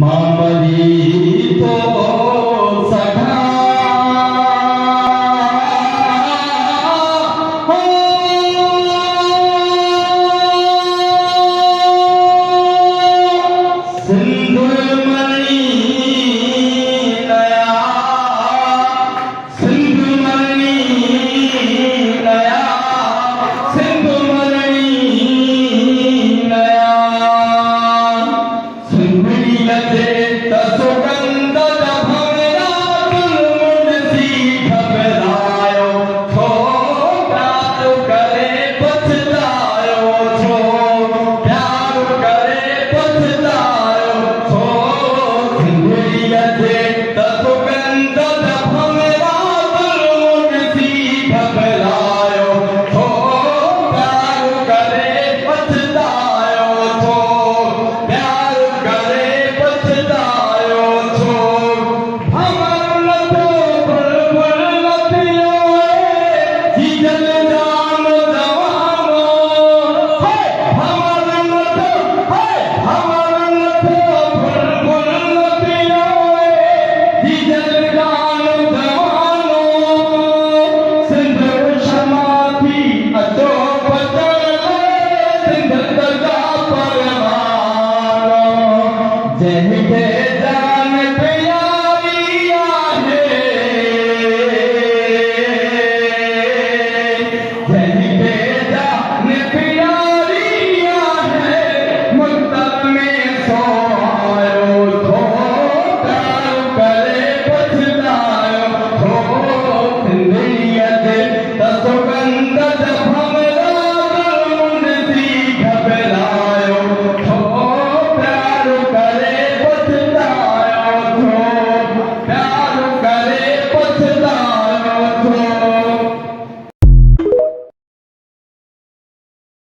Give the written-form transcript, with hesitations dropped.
मामली तो सखा सिंधुमणि नया सिंधुमणि नया सिंधुमणि नया सिंधुड़ी लगे सुगंध भवरा मुंशी घबरायो छो प्यार करे पछतायो छो प्यार करे पछतायो छो सिंधुड़ी लगे सुगंध भवरा मुंशी घबरायो छो प्यार करे पछतायो छो प्यार करे पछतायो छो हमर लतो बुलबुल लतियो ही जल जान जवानो है हमर लतो बुलबुल लतियो ही जल जान जवानो सिंध शमाथी अचो पचड़े सिंध दगा परवानो जय